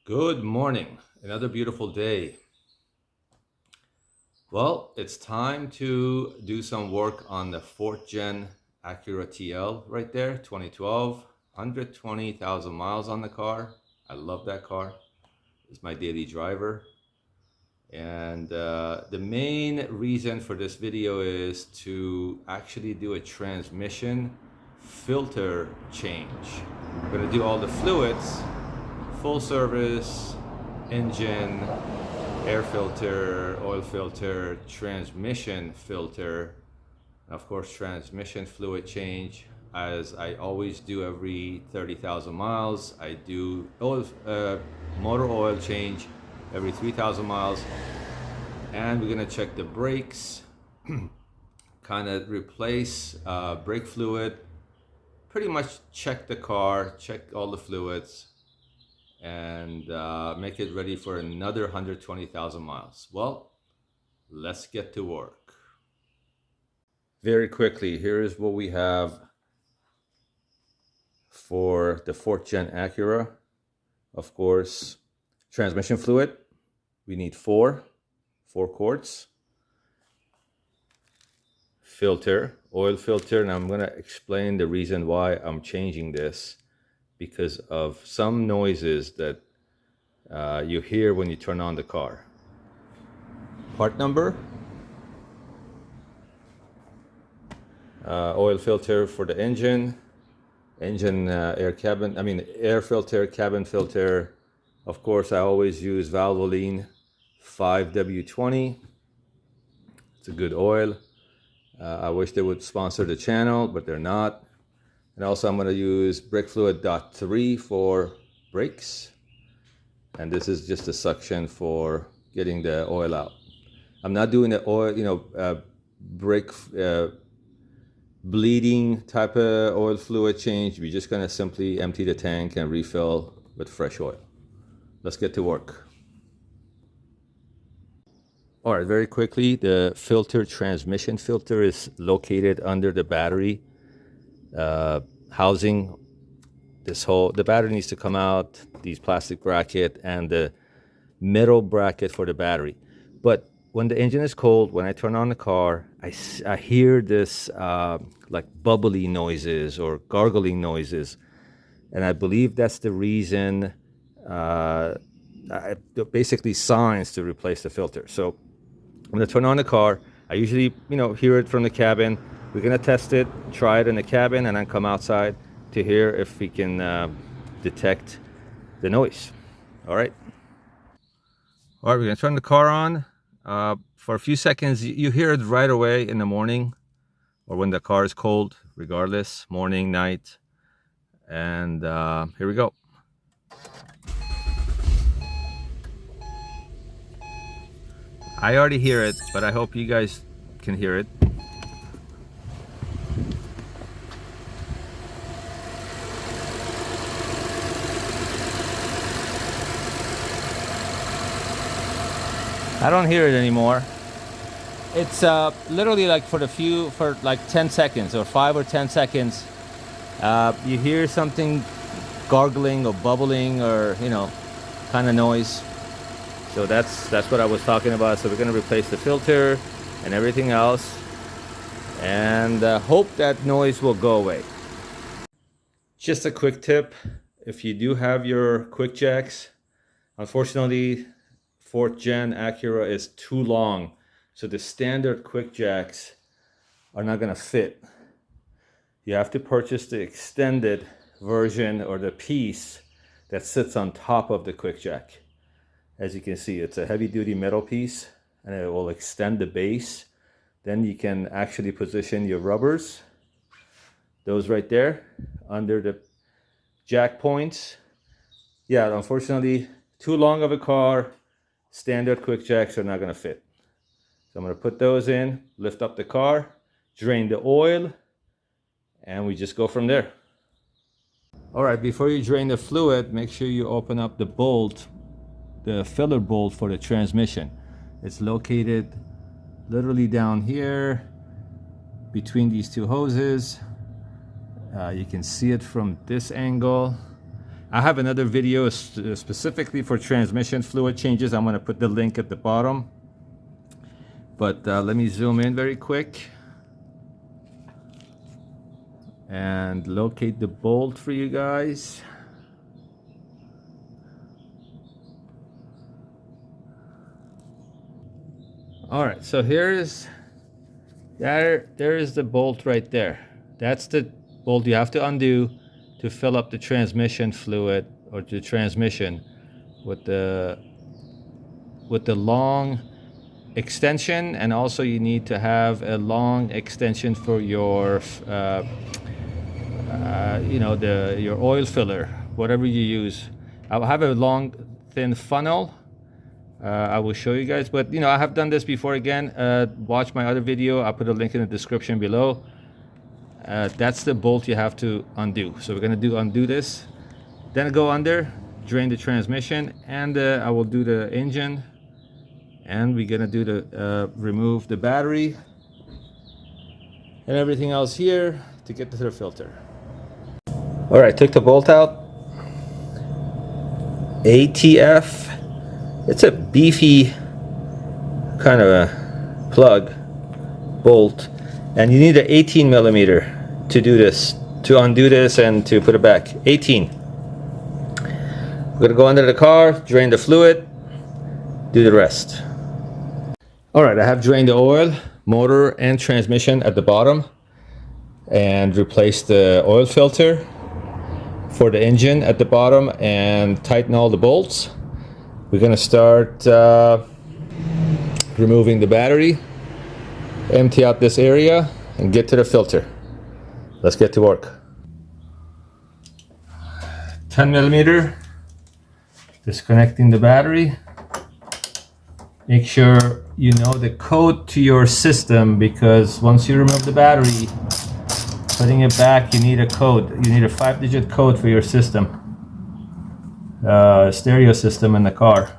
Good morning, another beautiful day. Well, it's time to do some work on the 4th gen Acura TL right there, 2012, 120,000 miles on the car. I love that car. It's my daily driver. And the main reason for this video is to actually do a transmission filter change. We're gonna do all the fluids, full service, engine, air filter, oil filter, transmission filter, and of course transmission fluid change. As I always do every 30,000 miles, I do motor oil change every 3,000 miles, and we're gonna check the brakes, kind of replace brake fluid, pretty much check the car, check all the fluids, and make it ready for another 120,000 miles. Well, let's get to work. Very quickly, here's what we have for the 4th gen Acura. Of course, transmission fluid, we need four quarts. Filter, oil filter, and I'm going to explain the reason why I'm changing this, because of some noises that you hear when you turn on the car. Part number, oil filter for the engine, air filter, cabin filter. Of course, I always use Valvoline 5W20. It's a good oil. I wish they would sponsor the channel, but they're not. And also I'm going to use brake fluid .3 for brakes. And this is just a suction for getting the oil out. I'm not doing the oil, brake bleeding type of oil fluid change. We're just going to simply empty the tank and refill with fresh oil. Let's get to work. All right, very quickly, the filter, transmission filter, is located under the battery housing. The battery needs to come out, these plastic bracket and the metal bracket for the battery. But when the engine is cold, when I turn on the car, I hear this like bubbly noises or gargling noises, and I believe that's the reason, basically signs to replace the filter. So I'm going to turn on the car. I usually, hear it from the cabin. We're going to test it, try it in the cabin, and then come outside to hear if we can detect the noise. All right. All right, we're going to turn the car on. For a few seconds, you hear it right away in the morning or when the car is cold, regardless, morning, night. And here we go. I already hear it, but I hope you guys can hear it. I don't hear it anymore. It's literally like for like 10 seconds or 5 or 10 seconds, you hear something gargling or bubbling or, kind of noise. So that's what I was talking about. So we're going to replace the filter and everything else, and hope that noise will go away. Just a quick tip: if you do have your quick jacks, unfortunately 4th gen Acura is too long, so the standard quick jacks are not going to fit. You have to purchase the extended version or the piece that sits on top of the quick jack. As you can see, it's a heavy-duty metal piece, and it will extend the base. Then you can actually position your rubbers, those right there, under the jack points. Yeah, unfortunately, too long of a car, standard quick jacks are not going to fit. So I'm going to put those in, lift up the car, drain the oil, and we just go from there. All right, before you drain the fluid, make sure you open up the bolt, the filler bolt for the transmission. It's located literally down here between these two hoses. You can see it from this angle. I have another video specifically for transmission fluid changes. I'm going to put the link at the bottom. But let me zoom in very quick and locate the bolt for you guys. All right, so there is the bolt right there. That's the bolt you have to undo to fill up the transmission fluid or the transmission with the long extension, and also you need to have a long extension for your your oil filler, whatever you use. I'll have a long thin funnel. I will show you guys, but I have done this before. Again, watch my other video. I'll put a link in the description below. That's the bolt you have to undo. So we're gonna undo this, then go under, drain the transmission, and I will do the engine, and we're gonna do the remove the battery and everything else here to get to the filter. All right, took the bolt out. ATF. It's a beefy kind of a plug bolt, and you need an 18 millimeter to do this, to undo this and to put it back. 18. We're gonna go under the car, drain the fluid, do the rest. All right, I have drained the oil, motor, and transmission at the bottom, and replaced the oil filter for the engine at the bottom, and tighten all the bolts. We're gonna start removing the battery, empty out this area, and get to the filter. Let's get to work. 10 millimeter, disconnecting the battery. Make sure you know the code to your system, because once you remove the battery, putting it back, you need a code. You need a 5-digit code for your system. Stereo system in the car.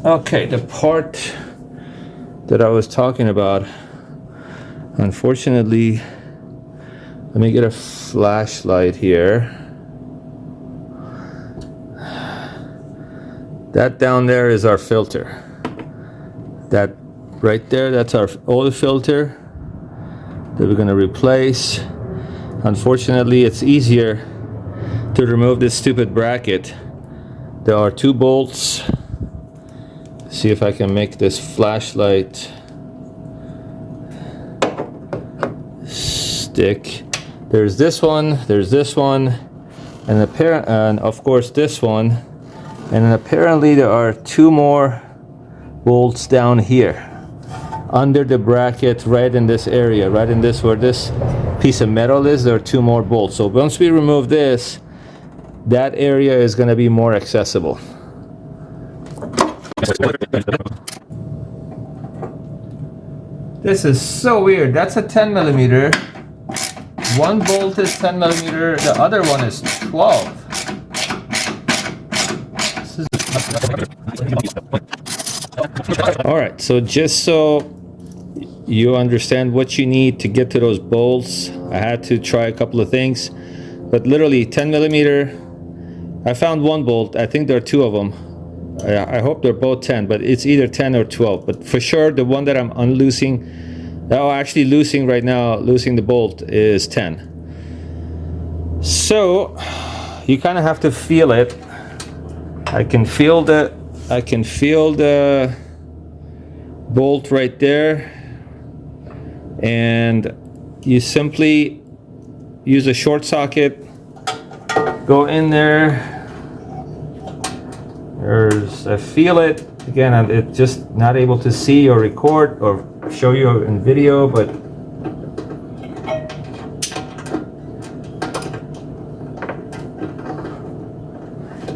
Okay, the part that I was talking about, unfortunately, let me get a flashlight here. That down there is our filter. That right there, that's our oil filter that we're gonna replace. Unfortunately, it's easier to remove this stupid bracket. There are 2 bolts. See if I can make this flashlight stick. There's this one, and of course this one. And then apparently there are 2 more bolts down here under the bracket, right in this area, right in this, where this piece of metal is. There are 2 more bolts. So once we remove this, that area is going to be more accessible. This is so weird. That's a 10 millimeter. One bolt is 10 millimeter. The other one is 12. All right, so just so you understand what you need to get to those bolts, I had to try a couple of things, but literally 10 millimeter, I found 1 bolt. I think there are 2 of them. I hope they're both 10, but it's either 10 or 12. But for sure, the one that I'm unloosing, actually loosing right now, loosing the bolt, is 10. So you kind of have to feel it. I can feel the bolt right there, and you simply use a short socket, go in there. I feel it again. I'm just not able to see or record or show you in video, but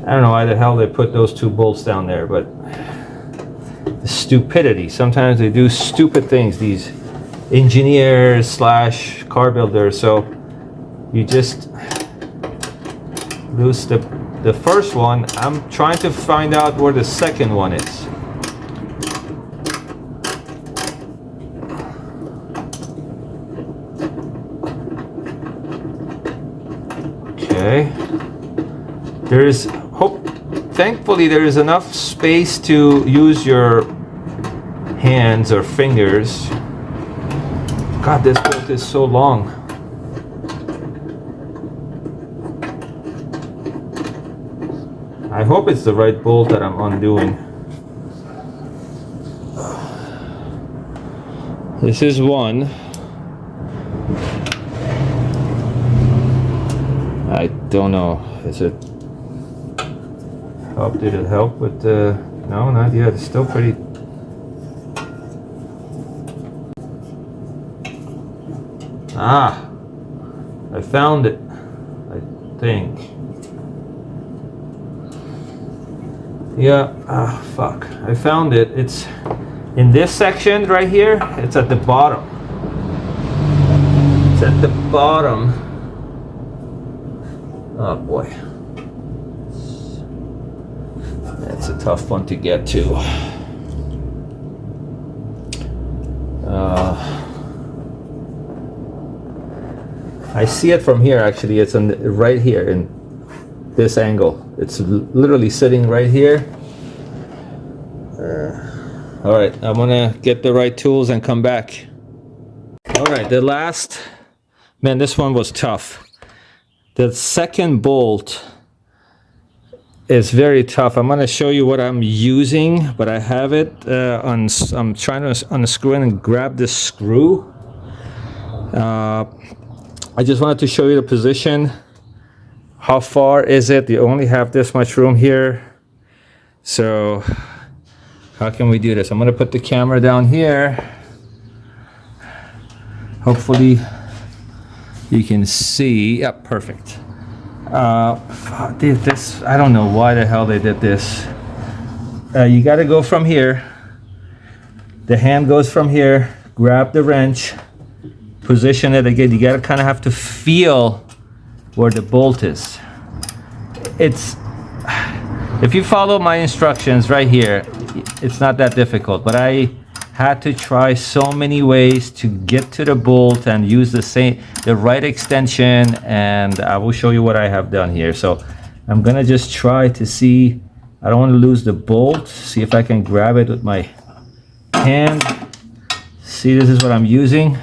I don't know why the hell they put those 2 bolts down there, but the stupidity. Sometimes they do stupid things, these engineers / car builders. So you just loose the the first one. I'm trying to find out where the second one is. Okay. Thankfully there is enough space to use your hands or fingers. God, this bolt is so long. I hope it's the right bolt that I'm undoing. This is one. I don't know. Is it help? Did it help with the? No, not yet. It's still pretty. Ah, I found it. I think. Yeah. Ah, fuck. I found it. It's in this section right here. It's at the bottom. It's at the bottom. Oh boy. That's a tough one to get to. I see it from here actually. It's on right here in this angle. It's literally sitting right here. All right, I'm gonna get the right tools and come back. All right, the last, man, this one was tough. The second bolt is very tough. I'm gonna show you what I'm using, but I have it I'm trying to unscrew and grab this screw. I just wanted to show you the position. How far is it? You only have this much room here. So how can we do this? I'm gonna put the camera down here. Hopefully you can see. Yep, perfect. This, I don't know why the hell they did this. You gotta go from here. The hand goes from here, grab the wrench, position it again. You gotta kind of have to feel where the bolt is. If you follow my instructions right here, it's not that difficult, but I had to try so many ways to get to the bolt and use the right extension, and I will show you what I have done here. So I'm gonna just try to see, I don't want to lose the bolt, see if I can grab it with my hand. See, this is what I'm using.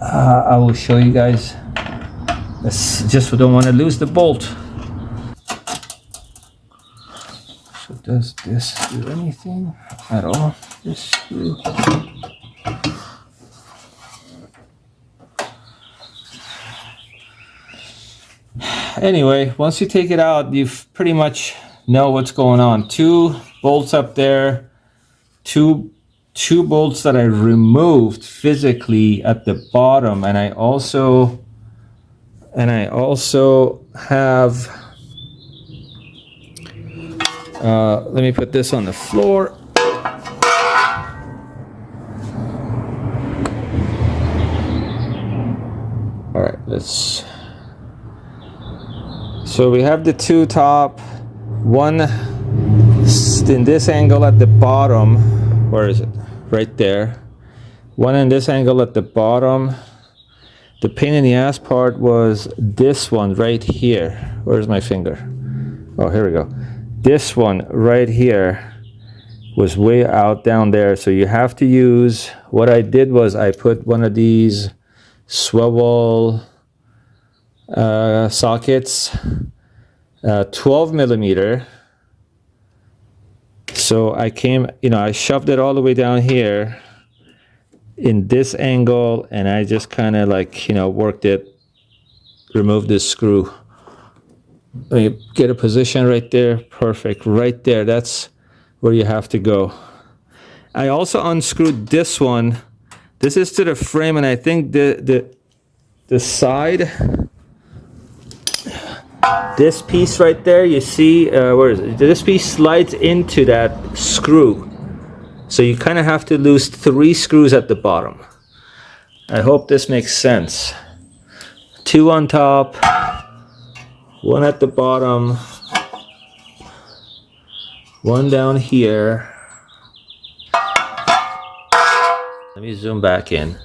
I will show you guys. Just don't want to lose the bolt. So does this do anything at all? This screw. Anyway, once you take it out, you pretty much know what's going on. 2 bolts up there, two bolts that I removed physically at the bottom, and I also have, let me put this on the floor. All right, so we have the 2 top, one in this angle at the bottom. Where is it? Right there. One in this angle at the bottom. The pain in the ass part was this one right here. Where's my finger? Oh, here we go. This one right here was way out down there. So you have to use, what I did was I put one of these swivel sockets, 12 millimeter. So I I shoved it all the way down here in this angle, and I just kind of worked it, removed this screw. You get a position right there, perfect, right there. That's where you have to go. I also unscrewed this one. This is to the frame, and I think the side, this piece right there, you see, where is it? This piece slides into that screw. So you kind of have to lose 3 screws at the bottom. I hope this makes sense. 2 on top, one at the bottom, one down here. Let me zoom back in.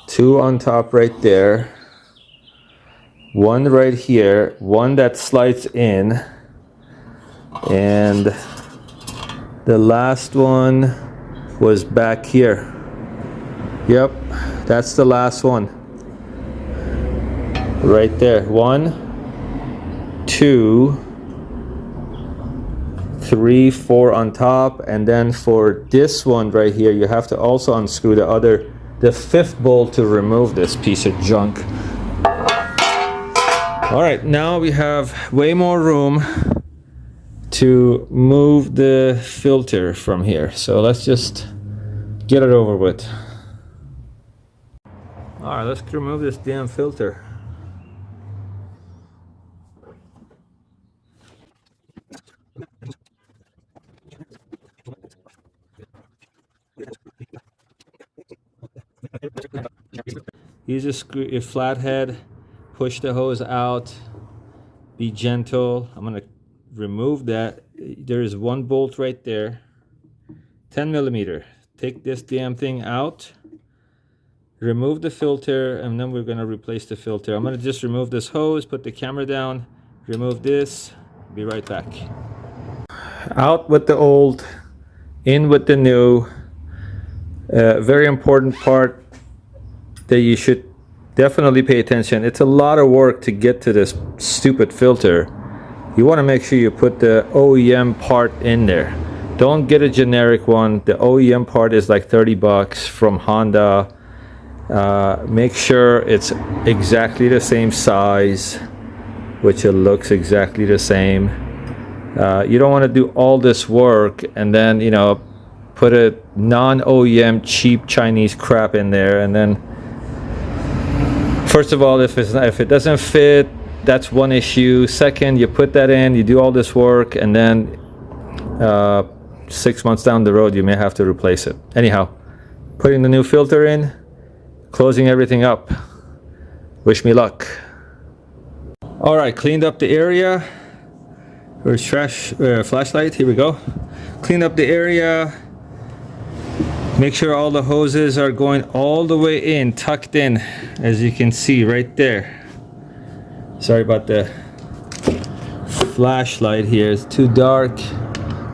Two on top right there. One right here, one that slides in, and the last one was back here. Yep, that's the last one. Right there. 1, 2, 3, 4 on top, and then for this one right here, you have to also unscrew the fifth bolt to remove this piece of junk. All right, now we have way more room to move the filter from here. So let's just get it over with. All right, let's remove this damn filter. Use a flathead, push the hose out, be gentle. I'm gonna remove that. There is one bolt right there, 10 millimeter. Take this damn thing out, remove the filter, and then we're gonna replace the filter. I'm gonna just remove this hose, put the camera down, remove this, be right back. Out with the old, in with the new. Very important part that you should definitely pay attention. It's a lot of work to get to this stupid filter. You want to make sure you put the OEM part in there. Don't get a generic one. The OEM part is like 30 bucks from Honda. Make sure it's exactly the same size, which it looks exactly the same. You don't want to do all this work and then, you know, put a non-OEM cheap Chinese crap in there, and then first of all, if it doesn't fit, that's one issue. Second, you put that in, you do all this work, and then 6 months down the road, you may have to replace it. Anyhow, putting the new filter in, closing everything up. Wish me luck. All right, cleaned up the area. Where's flashlight? Here we go. Cleaned up the area. Make sure all the hoses are going all the way in, tucked in, as you can see right there. Sorry about the flashlight here, it's too dark.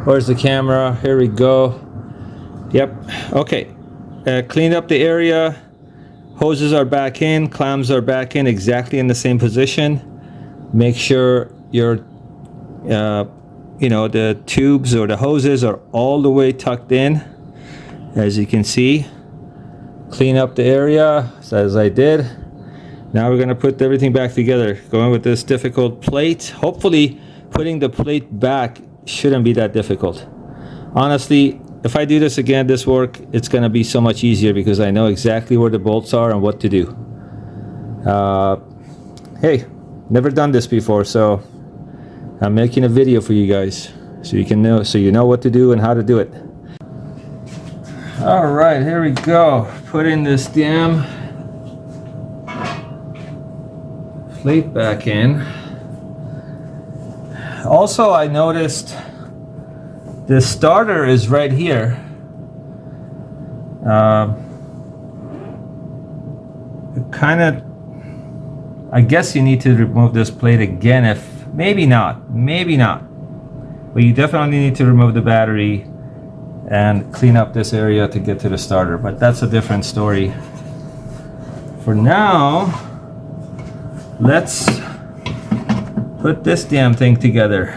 Where's the camera? Here we go. Yep, okay. Cleaned up the area. Hoses are back in, clamps are back in, exactly in the same position. Make sure your you know, the tubes or the hoses are all the way tucked in. As you can see, clean up the area as I did. Now we're going to put everything back together, going with this difficult plate. Hopefully putting the plate back shouldn't be that difficult. Honestly, if I do this again, this work, it's going to be so much easier because I know exactly where the bolts are and what to do. Hey, never done this before, so I'm making a video for you guys so you can know, so you know what to do and how to do it. All right, here we go. Put in this damn plate back in. Also, I noticed the starter is right here. Kind of, I guess you need to remove this plate again. If maybe not, but you definitely need to remove the battery and clean up this area to get to the starter, but that's a different story. For now, let's put this damn thing together.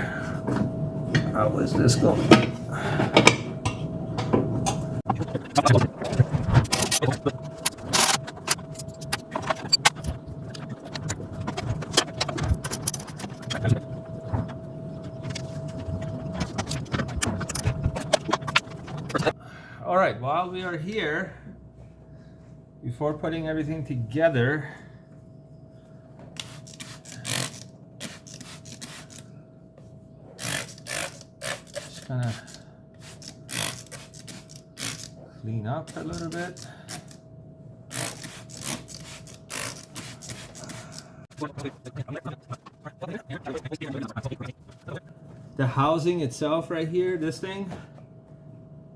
How is this going? All right, while we are here, before putting everything together, just gonna clean up a little bit. The housing itself right here, this thing,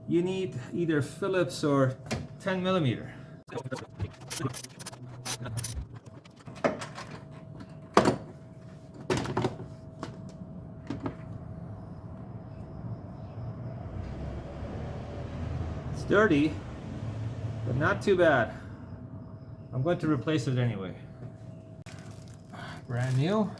you need either Phillips or 10 millimeter. It's dirty, but not too bad. I'm going to replace it anyway. Brand new.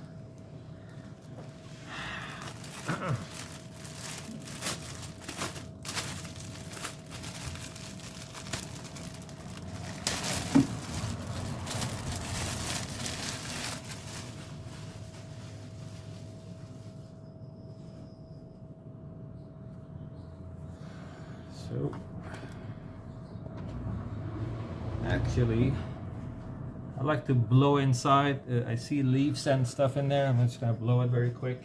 So, actually, I like to blow inside. I see leaves and stuff in there. I'm just gonna blow it very quick.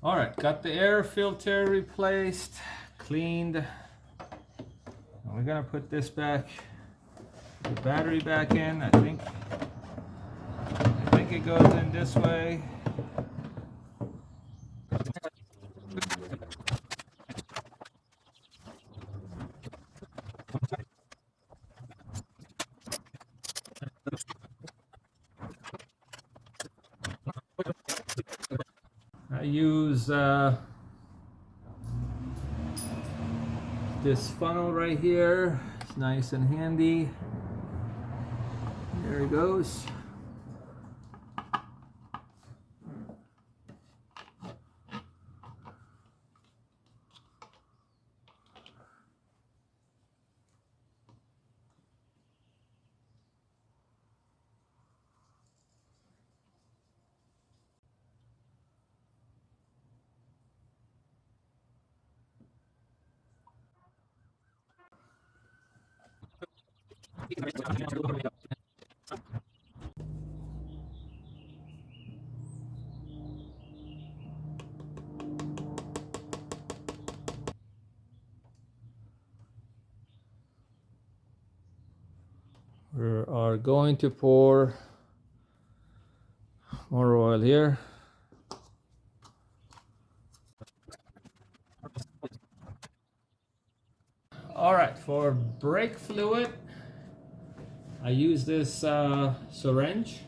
All right, got the air filter replaced, cleaned. And we're gonna put this back, the battery back in. I think it goes in this way. I use this funnel right here. It's nice and handy. There it goes. We are going to pour more oil here. All right, for brake fluid, I use this syringe,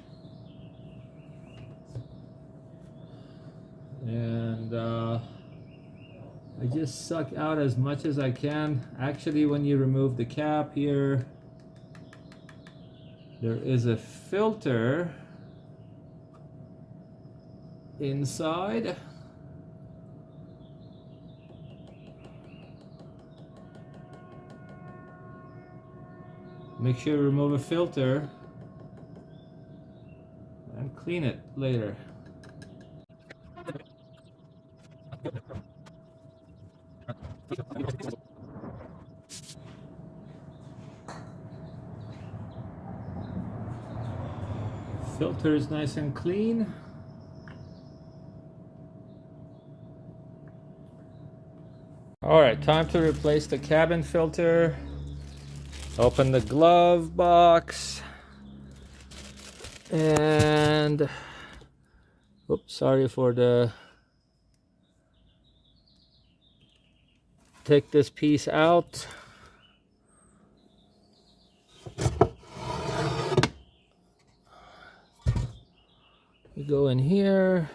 and I just suck out as much as I can. Actually, when you remove the cap here, there is a filter inside. Make sure you remove a filter and clean it later. Filter is nice and clean. All right, time to replace the cabin filter. Open the glove box. And oops, sorry for the, take this piece out. You go in here.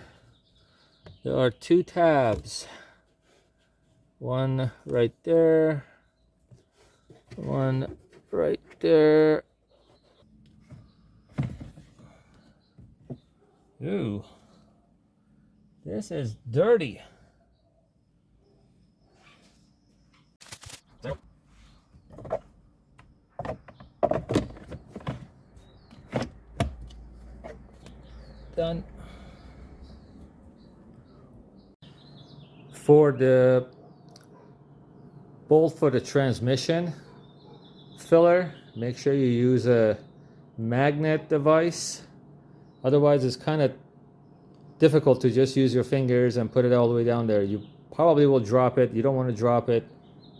There are two tabs. One right there. One right there. Ooh, this is dirty. Done. For the bolt for the transmission filler, make sure you use a magnet device. Otherwise it's kind of difficult to just use your fingers and put it all the way down there. You probably will drop it. You don't want to drop it.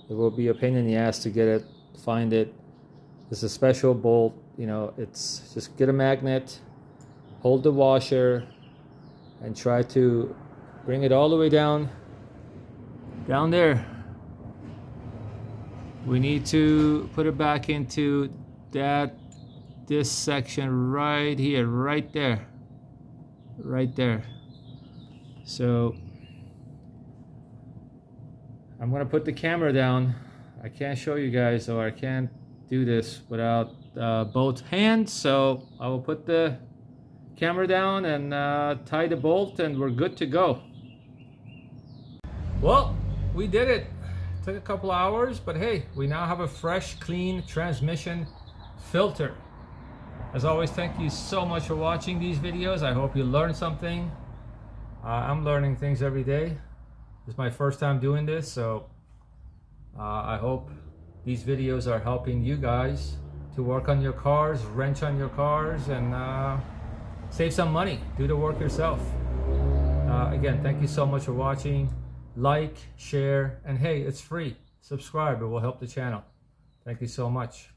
It will be a pain in the ass to get it, find it. It's a special bolt, you know. It's just get a magnet, hold the washer, and try to bring it all the way down there. We need to put it back into this section right here, right there. So I'm gonna put the camera down. I can't show you guys, or I can't do this without both hands, so I will put the camera down and tie the bolt, and we're good to go. Well, we did it. Took a couple hours, but hey, we now have a fresh, clean transmission filter. As always, thank you so much for watching these videos. I hope you learned something. I'm learning things every day. This is my first time doing this, so I hope these videos are helping you guys to work on your cars, wrench on your cars, and save some money. Do the work yourself. Again, thank you so much for watching. Like, share, and hey, it's free. Subscribe. It will help the channel. Thank you so much.